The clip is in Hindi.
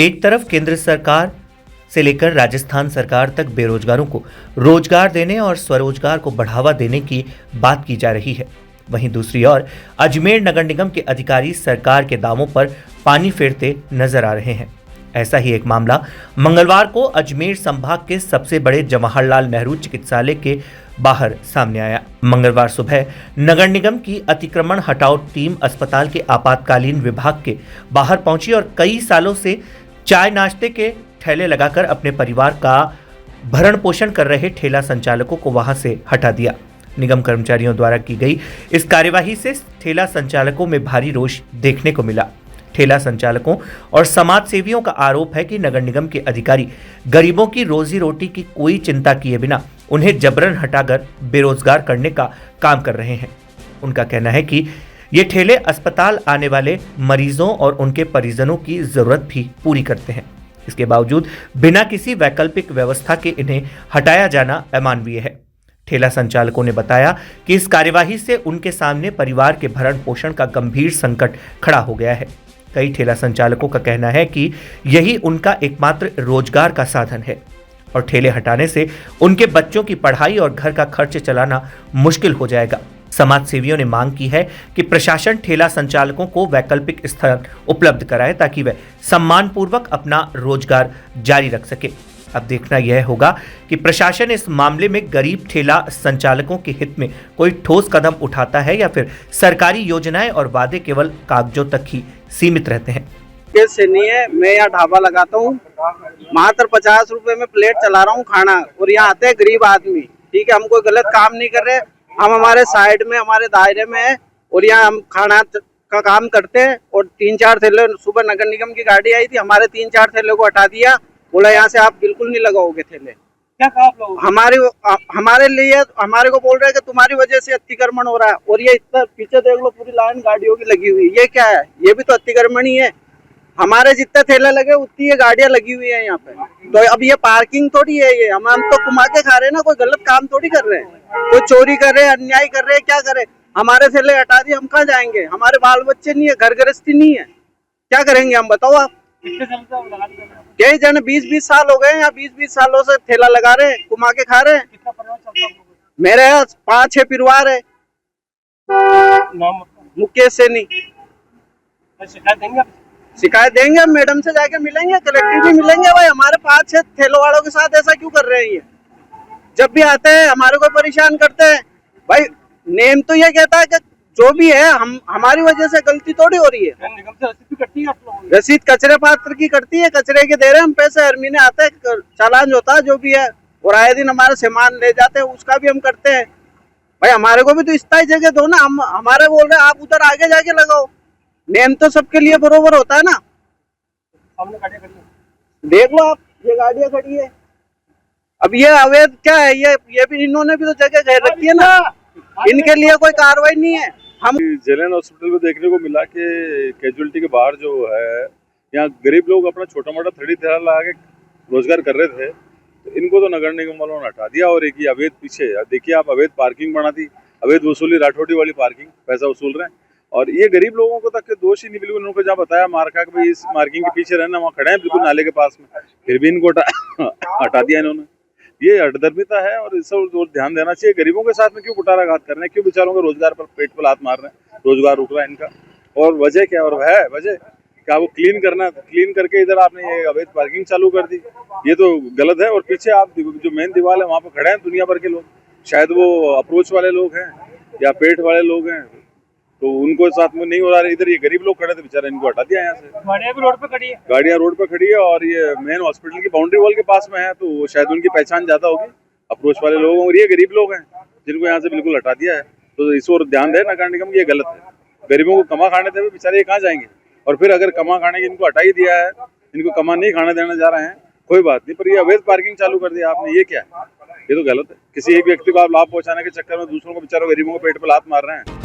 एक तरफ केंद्र सरकार से लेकर राजस्थान सरकार तक बेरोजगारों को रोजगार देने और स्वरोजगार को बढ़ावा देने की बात की जा रही है, वहीं दूसरी ओर अजमेर नगर निगम के अधिकारी सरकार के दावों पर पानी फेरते नजर आ रहे हैं। ऐसा ही एक मामला मंगलवार को अजमेर संभाग के सबसे बड़े जवाहरलाल नेहरू चिकित्सालय के बाहर सामने आया। मंगलवार सुबह नगर निगम की अतिक्रमण हटाओ टीम अस्पताल के आपातकालीन विभाग के बाहर पहुंची और कई सालों से चाय नाश्ते के ठेले लगाकर अपने परिवार का भरण पोषण कर रहे ठेला संचालकों को वहां से हटा दिया। निगम कर्मचारियों द्वारा की गई इस कार्यवाही से ठेला संचालकों में भारी रोष देखने को मिला। ठेला संचालकों और समाज सेवियों का आरोप है कि नगर निगम के अधिकारी गरीबों की रोजी रोटी की कोई चिंता किए बिना उन्हें जबरन हटाकर बेरोजगार करने का काम कर रहे हैं। उनका कहना है कि ये ठेले अस्पताल आने वाले मरीजों और उनके परिजनों की जरूरत भी पूरी करते हैं। इसके बावजूद बिना किसी वैकल्पिक व्यवस्था के इन्हें हटाया जाना अमानवीय है। ठेला संचालकों ने बताया कि इस कार्यवाही से उनके सामने परिवार के भरण पोषण का गंभीर संकट खड़ा हो गया है। कई ठेला संचालकों का कहना है कि यही उनका एकमात्र रोजगार का साधन है और ठेले हटाने से उनके बच्चों की पढ़ाई और घर का खर्च चलाना मुश्किल हो जाएगा। समाज सेवियों ने मांग की है कि प्रशासन ठेला संचालकों को वैकल्पिक स्थान उपलब्ध कराए ताकि वे सम्मानपूर्वक अपना रोजगार जारी रख सके। अब देखना यह होगा कि प्रशासन इस मामले में गरीब ठेला संचालकों के हित में कोई ठोस कदम उठाता है या फिर सरकारी योजनाएं और वादे केवल कागजों तक ही सीमित रहते हैं। से नहीं है, मैं यहाँ ढाबा लगाता हूँ, मात्र 50 रुपए में प्लेट चला रहा हूँ खाना, और यहाँ आते हैं गरीब आदमी। ठीक है, हम कोई गलत काम नहीं कर रहे, हम हमारे साइड में हमारे दायरे में है और यहाँ हम खाना का काम करते हैं। और 3-4 थैले सुबह नगर निगम की गाड़ी आई थी, हमारे 3-4 थैले को हटा दिया, बोला यहाँ से आप बिल्कुल नहीं लगाओगे थैले। क्या कहा आप लोग? हमारे लिए हमारे को बोल रहे हैं कि तुम्हारी वजह से अतिक्रमण हो रहा है। और ये इतना पीछे देख लो, पूरी लाइन गाड़ियों की लगी हुई, ये क्या है? ये भी तो अतिक्रमण ही है। हमारे जितने ठेले लगे उतनी ये गाड़ियां लगी हुई है यहाँ पे। तो अब ये पार्किंग थोड़ी है, ये हम तो कमा के खा रहे हैं ना, कोई गलत काम थोड़ी कर रहे हैं, कोई चोरी कर रहे हैं, अन्याय कर रहे हैं, क्या करे? हमारे ठेले हटा दिए, हम कहाँ जाएंगे? हमारे बाल बच्चे नहीं है, घर गृहस्थी नहीं है, क्या करेंगे हम? बताओ आप। कई जन 20-20 साल हो गए, या 20-20 सालों से ठेला लगा रहे हैं, कमा के खा रहे हैं। कितना परिवार चलता है? मेरे यहाँ 5-6 परिवार है। मुकेश सैनी। शिकायत देंगे आप? शिकायत देंगे, मैडम से जाके मिलेंगे, कलेक्टर भी मिलेंगे। भाई हमारे 5-6 ठेलों वालों के साथ ऐसा क्यों कर रहे हैं? ये जब भी आते हैं हमारे को परेशान करते हैं। भाई नेम तो ये कहता है कि जो भी है हम हमारी वजह से गलती थोड़ी हो रही है। निगम से रसीद भी कटती है आप लोगों की? रसीद कचरे पात्र की कटती है, कचरे के दे रहे हैं हम पैसे, हर महीने आते हैं, चालान होता है जो भी है, और आए दिन हमारे सामान ले जाते हैं, उसका भी हम करते हैं। भाई हमारे को भी तो स्थायी जगह दो ना। हम हमारे बोल रहे हैं आप उधर आगे जाके लगाओ। नेम तो सबके लिए बरोबर होता है ना। सामने गाड़ियां खड़ी हैं, देख लो आप, ये गाड़ियां खड़ी है। अब ये अवैध क्या है? ये भी इन्होंने भी तो जगह घेर रखी है ना, इनके लिए कोई कार्रवाई नहीं है। हम जेलन हॉस्पिटल में देखने को मिला कि कैजुअलिटी के बाहर जो है, यहाँ गरीब लोग अपना छोटा मोटा थड़ी ठेला लगा के रोजगार कर रहे थे, तो इनको तो नगर निगम वालों ने हटा दिया। और एक ही अवैध पीछे देखिए आप, अवैध पार्किंग बना दी, अवैध वसूली, राठौड़ी वाली पार्किंग, पैसा वसूल रहे हैं। और ये गरीब लोगों को तक दोष ही नहीं, बिल्कुल उनको जहाँ बताया मार्का कि भाई इस मार्किंग के पीछे रहना, वहाँ खड़े हैं बिल्कुल नाले के पास में, फिर भी इनको हटा दिया इन्होंने। ये अडदर्मिता है और इस और ध्यान देना चाहिए। गरीबों के साथ में क्यों कुटाराघात कर रहे हैं? क्यों बेचारों के रोजगार पर पेट पर हाथ मार रहे हैं? रोजगार रुक रहा है इनका, और वजह क्या? और है वजह क्या? वो क्लीन करना, क्लीन करके इधर आपने ये अवैध पार्किंग चालू कर दी, ये तो गलत है। और पीछे आप जो मेन दीवार है वहाँ पर खड़े हैं दुनिया भर के लोग, शायद वो अप्रोच वाले लोग हैं या पेट वाले लोग हैं, तो उनको साथ में नहीं हो रहा है। इधर ये गरीब लोग खड़े थे बेचारे, इनको हटा दिया यहाँ से। गाड़ियां भी रोड पे खड़ी है? गाड़ियां रोड पे खड़ी है, और ये मेन हॉस्पिटल की बाउंड्री वॉल के पास में है, तो शायद उनकी पहचान ज्यादा होगी अप्रोच वाले लोग, और ये गरीब लोग हैं जिनको यहाँ से बिल्कुल हटा दिया है। तो इस और ध्यान दे नगर निगम, ये गलत है। गरीबों को कमा खाने दे, बेचारे ये कहाँ जाएंगे? और फिर अगर कमा खाने की इनको हटा ही दिया है, इनको कमा नहीं खाने देने जा रहे हैं, कोई बात नहीं, पर ये अवैध पार्किंग चालू कर दिया आपने, ये क्या है? ये तो गलत है। किसी एक व्यक्ति को आप लाभ पहुंचाने के चक्कर में दूसरों को, बेचारों गरीबों को पेट पर लात मार रहे हैं।